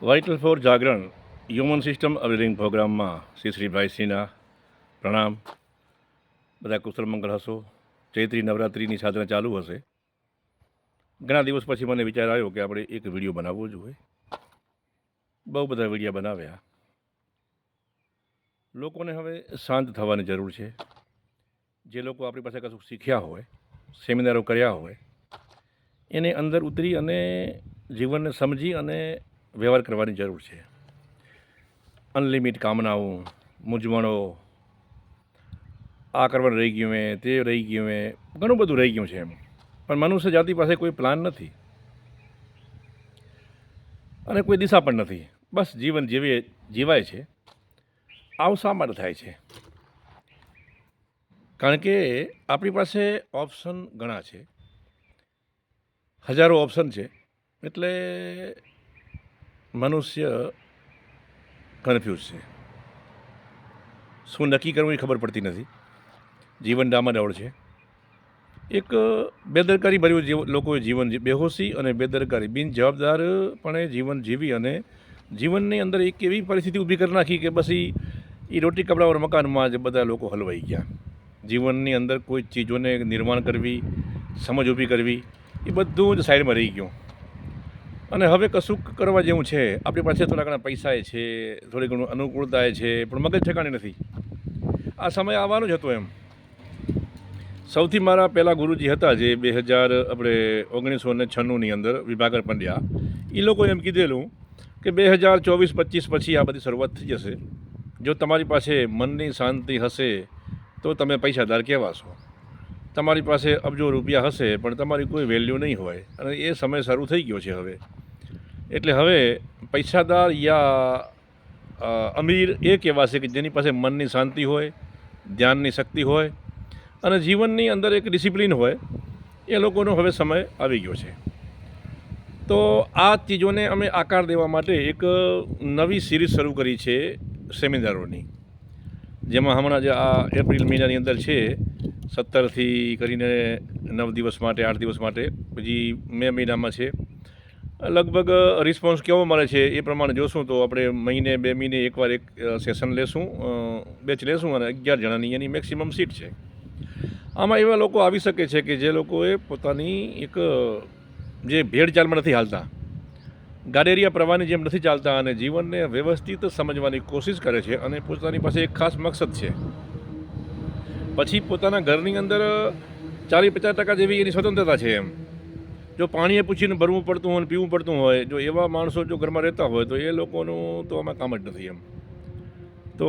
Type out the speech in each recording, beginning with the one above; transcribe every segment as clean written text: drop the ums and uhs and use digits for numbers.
Vital four જાગરણ human system અવેરિંગ પ્રોગ્રામમાં શ્રી ભાઈશ્રીના પ્રણામ. બધા કુશળ મંગળ હશો. ચૈત્રી નવરાત્રિની સાધના ચાલુ હશે. ઘણા દિવસ પછી મને વિચાર આવ્યો કે આપણે એક વિડીયો બનાવવો જોઈએ. બહુ બધા વિડીયો બનાવ્યા. લોકોને હવે શાંત થવાની જરૂર છે. જે લોકો આપણી પાસે કશું શીખ્યા હોય, સેમિનારો કર્યા હોય, એને અંદર ઉતરી અને જીવનને સમજી અને વ્યવહાર કરવાની જરૂર છે. અનલિમિટ કામનાઓ, મૂંઝવણો, આ કરવાનું રહી ગયું મેં, તે રહી ગયું મેં, ઘણું બધું રહી ગયું છે એમ. પણ મનુષ્ય જાતિ પાસે કોઈ પ્લાન નથી અને કોઈ દિશા પણ નથી. બસ જીવન જીવાય છે. આવું શા માટે થાય છે? કારણ કે આપણી પાસે ઓપ્શન ઘણા છે, હજારો ઓપ્શન છે. એટલે મનુષ્ય કન્ફ્યુઝ છે. શું નક્કી કરવું એ ખબર પડતી નથી. જીવન ડામાડોળ છે. એક બેદરકારી ભર્યું લોકોએ જીવન, બેહોશી અને બેદરકારી, બિનજવાબદારપણે જીવન જીવી અને જીવનની અંદર એક એવી પરિસ્થિતિ ઊભી કરી નાખી કે બસ એ રોટી કપડાં મકાનમાં જ બધા લોકો હલવાઈ ગયા. જીવનની અંદર કોઈ ચીજોને નિર્માણ કરવી, સમજ ઊભી કરવી, એ બધું જ સાઈડમાં રહી ગયું. અને હવે કશું કરવા જેવું છે. આપણી પાસે થોડા ઘણા પૈસા છે, થોડી ઘણું અનુકૂળતા છે, પણ મગજ ઠેકાણે નથી. આ સમય આવવાનો જ હતો એમ. સૌથી મારા પહેલાં ગુરુજી હતા જે 1996ની અંદર વિભાકર પંડ્યા, એ લોકોએ એમ કીધેલું કે 2024-25 પછી આ બધી શરૂઆત થઈ જશે. જો તમારી પાસે મનની શાંતિ હશે તો તમે પૈસાદાર કહેવાશો. તમારી પાસે અબજો રૂપિયા હશે પણ તમારી કોઈ વેલ્યુ નહીં હોય. અને એ સમય શરૂ થઈ ગયો છે હવે. એટલે હવે પૈસાદાર યા અમીર એ કહેવાશે કે જેની પાસે મનની શાંતિ હોય, ધ્યાનની શક્તિ હોય અને જીવનની અંદર એક ડિસિપ્લિન હોય. એ લોકોનો હવે સમય આવી ગયો છે. તો આ ચીજોને અમે આકાર દેવા માટે એક નવી સિરીઝ શરૂ કરી છે સેમિનારોની, જેમાં હમણાં જે આ એપ્રિલ મહિનાની અંદર છે 17થી કરીને 9 દિવસ માટે, 8 દિવસ માટે, પછી મે મહિનામાં છે. લગભગ રિસ્પોન્સ કેવો મળે છે એ પ્રમાણે જોશું તો આપણે મહિને 2 મહિને એકવાર એક સેશન લેશું, બેચ લેશું. અને 11 જણાની એની મેક્સિમમ સીટ છે. આમાં એવા લોકો આવી શકે છે કે જે લોકોએ પોતાની એક જે ભેડચાલમાં નથી હાલતા, ગાડેરિયા પ્રવાહની જેમ નથી ચાલતા અને જીવનને વ્યવસ્થિત સમજવાની કોશિશ કરે છે અને પોતાની પાસે એક ખાસ મકસદ છે. પછી પોતાના ઘરની અંદર 40-50% જેવી એની સ્વતંત્રતા છે એમ. જો પાણીએ પૂછીને ભરવું પડતું હોય, પીવું પડતું હોય, જો એવા માણસો જો ઘરમાં રહેતા હોય તો એ લોકોનું તો આમાં કામ જ નથી એમ. તો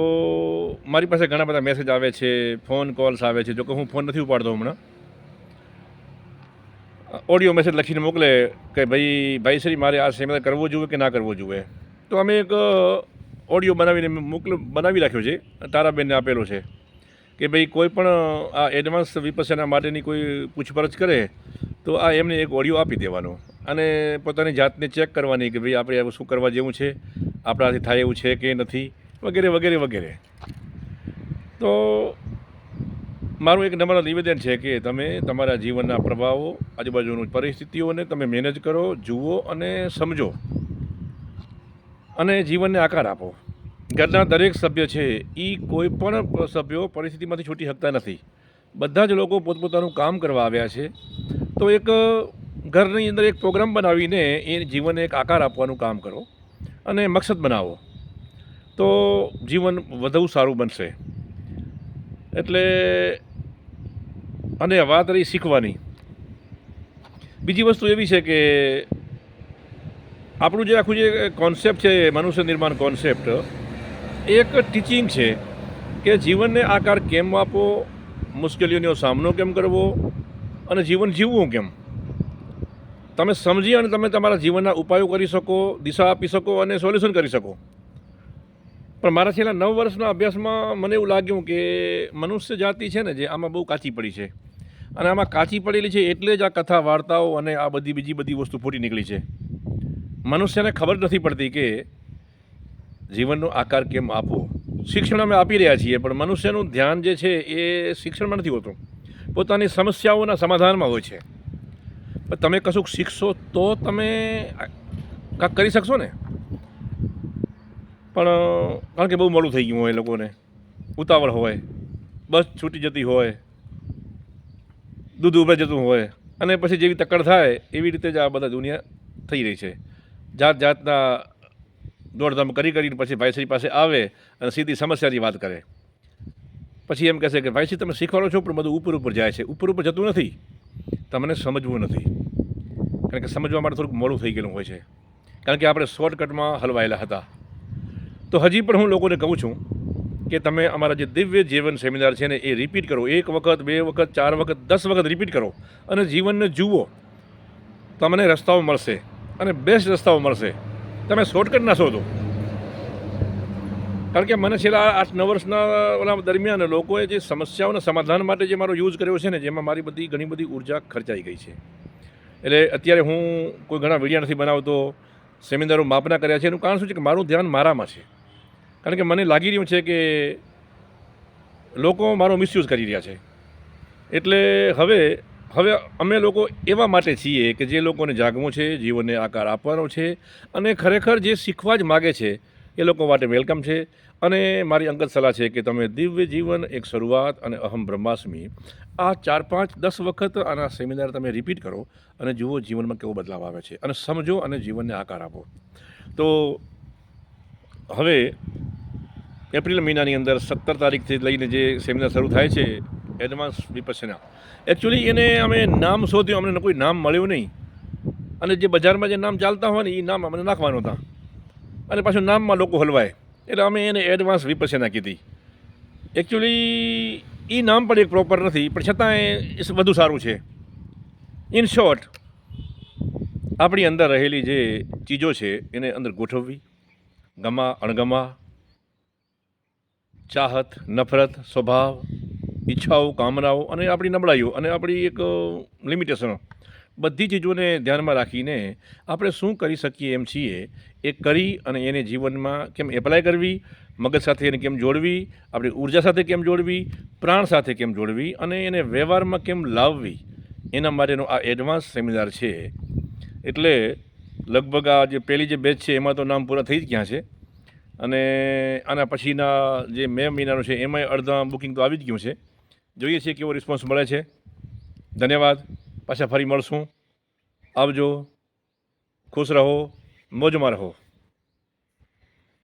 મારી પાસે ઘણા બધા મેસેજ આવે છે, ફોન કોલ્સ આવે છે. જો કે હું ફોન નથી ઉપાડતો હમણાં. ઓડિયો મેસેજ લખીને મોકલે કે ભાઈશ્રી મારે આ સેમિનાર કરવો જોઈએ કે ના કરવો જોઈએ. તો અમે એક ઓડિયો બનાવી રાખ્યો છે, તારાબેનને આપેલો છે કે ભાઈ કોઈ પણ આ એડવાન્સ વિપસ્સના માટેની કોઈ પૂછપરછ કરે તો આ એમને એક ઓડિયો આપી દેવાનો અને પોતાની જાતને ચેક કરવાની કે ભાઈ આપણે શું કરવા જેવું છે, આપણાથી થાય એવું છે કે નથી, વગેરે વગેરે વગેરે. તો મારું એક નમ્ર નિવેદન છે કે તમે તમારા જીવનના પ્રભાવો, આજુબાજુની પરિસ્થિતિઓને તમે મેનેજ કરો, જુઓ અને સમજો અને જીવનને આકાર આપો. ઘરના દરેક સભ્ય છે એ કોઈ પણ સભ્યો પરિસ્થિતિમાંથી છૂટી શકતા નથી. બધા જ લોકો પોતપોતાનું કામ કરવા આવ્યા છે. તો એક ઘરની અંદર એક પ્રોગ્રામ બનાવીને એ જીવનને એક આકાર આપવાનું કામ કરો અને મકસદ બનાવો તો જીવન વધુ સારું બનશે. એટલે અને વાત રહી શીખવાની, બીજી વસ્તુ એવી છે કે આપણું જે આખું જે કોન્સેપ્ટ છે, મનુષ્ય નિર્માણ કોન્સેપ્ટ, એક ટીચિંગ છે કે જીવનને આકાર કેમ આપવો, મુશ્કેલીઓનો સામનો કેમ કરવો અને જીવન જીવવું કેમ. તમે સમજી અને તમે તમારા જીવનના ઉપાયો કરી શકો, દિશા આપી શકો અને સોલ્યુશન કરી શકો. પણ મારા છેલ્લા 9 વર્ષના અભ્યાસમાં મને એવું લાગ્યું કે મનુષ્ય જાતિ છે ને જે આમાં બહુ કાચી પડી છે. અને આમાં કાચી પડેલી છે એટલે જ આ કથા, વાર્તાઓ અને આ બીજી બધી વસ્તુ ફૂટી નીકળી છે. મનુષ્યને ખબર નથી પડતી કે જીવનનો આકાર કેમ આપવો. શિક્ષણ અમે આપી રહ્યા છીએ પણ મનુષ્યનું ધ્યાન જે છે એ શિક્ષણમાં નથી હોતું, પોતાની સમસ્યાઓના સમાધાનમાં હોય છે. પણ તમે કશુંક શીખશો તો તમે કાંઈક કરી શકશો ને. પણ કારણ કે બહુ મોડું થઈ ગયું હોય, લોકોને ઉતાવળ હોય, બસ છૂટી જતી હોય, દૂધ ઉભરાઈ જતું હોય, અને પછી જેવી તકડ થાય એવી રીતે જ આ બધા દુનિયા થઈ રહી છે. જાત જાતના દોડધામ કરીને પછી ભાઈશ્રી પાસે આવે અને સીધી સમસ્યાની વાત કરે. પછી એમ કહેશે કે ભાઈશ્રી તમે શીખવાડો છો પણ બધું ઉપર જાય છે. ઉપર જતું નથી, તમને સમજવું નથી. કારણ કે સમજવા માટે થોડુંક મોડું થઈ ગયેલું હોય છે, કારણ કે આપણે શોર્ટકટમાં હલવાયેલા હતા. તો હજી પણ હું લોકોને કહું છું કે તમે અમારા જે દિવ્ય જીવન સેમિનાર છે ને એ રિપીટ કરો. 1 વખત, 2 વખત, 4 વખત, 10 વખત રિપીટ કરો અને જીવનને જુઓ. તમને રસ્તાઓ મળશે અને બેસ્ટ રસ્તાઓ મળશે. તમે શોર્ટકટ ના શોધો. કારણ કે મને છેલ્લા 8-9 વર્ષના ઓલા દરમિયાન લોકોએ જે સમસ્યાઓના સમાધાન માટે જે મારો યુઝ કર્યો છે ને, જેમાં મારી ઘણી બધી ઉર્જા ખર્ચાઈ ગઈ છે. એટલે અત્યારે હું કોઈ ઘણા વિડીયો નથી બનાવતો, સેમિનારો માપના કર્યા છે. એનું કારણ શું છે કે મારું ધ્યાન મારામાં છે. કારણ કે મને લાગી રહ્યું છે કે લોકો મારો મિસયુઝ કરી રહ્યા છે. એટલે હવે અમે લોકો એવા માટે છીએ કે જે લોકોને જાગવું છે, જીવનને આકાર આપવાનો છે, અને ખરેખર જે શીખવા જ માગે છે એ લોકો માટે વેલકમ છે. અને મારી અંગત સલાહ છે કે તમે દિવ્ય જીવન, એક શરૂઆત અને અહમ બ્રહ્માસ્મિ, આ 4, 5, 10 વખત આના સેમિનાર તમે રિપીટ કરો અને જુઓ જીવનમાં કેવો બદલાવ આવે છે, અને સમજો અને જીવનને આકાર આપો. તો હવે એપ્રિલ મહિનાની અંદર 17 તારીખથી લઈને જે સેમિનાર શરૂ થાય છે, એડવાન્સ વિપસ્સના, એકચ્યુઅલી એને અમે નામ શોધ્યું, અમને કોઈ નામ મળ્યું નહીં. અને જે બજારમાં જે નામ ચાલતા હોય ને એ નામ અમને નાખવાનું હતા, અને પાછું નામમાં લોકો હલવાય. એટલે અમે એને એડવાન્સ વિપસ્સના કીધી. એકચ્યુઅલી એ નામ પણ એક પ્રોપર નથી, પણ છતાંય એ વધુ સારું છે. ઇન શોર્ટ, આપણી અંદર રહેલી જે ચીજો છે એને અંદર ગોઠવવી. ગમા, અણગમા, ચાહત, નફરત, સ્વભાવ, ઈચ્છાઓ, કામનાઓ અને આપણી નબળાઈઓ અને આપણી એક લિમિટેશનો, બધી ચીજોને ધ્યાનમાં રાખીને આપણે શું કરી શકીએ એમ છીએ એ કરી અને એને જીવનમાં કેમ એપ્લાય કરવી, મગજ સાથે એને કેમ જોડવી, આપણી ઉર્જા સાથે કેમ જોડવી, પ્રાણ સાથે કેમ જોડવી, અને એને વ્યવહારમાં કેમ લાવવી, એના માટેનો આ એડવાન્સ સેમિનાર છે. એટલે લગભગ આ જે પહેલી જે બેચ છે એમાં તો નામ પૂરા થઈ જ ગયા છે, અને આના પછીના જે મે મહિનાનું છે એમાંય અડધા બુકિંગ તો આવી જ ગયું છે. જોઈએ છીએ કેવો રિસ્પોન્સ મળે છે. ધન્યવાદ. પાછા ફરી મળશું. આવજો. ખુશ રહો, મોજમાં રહો.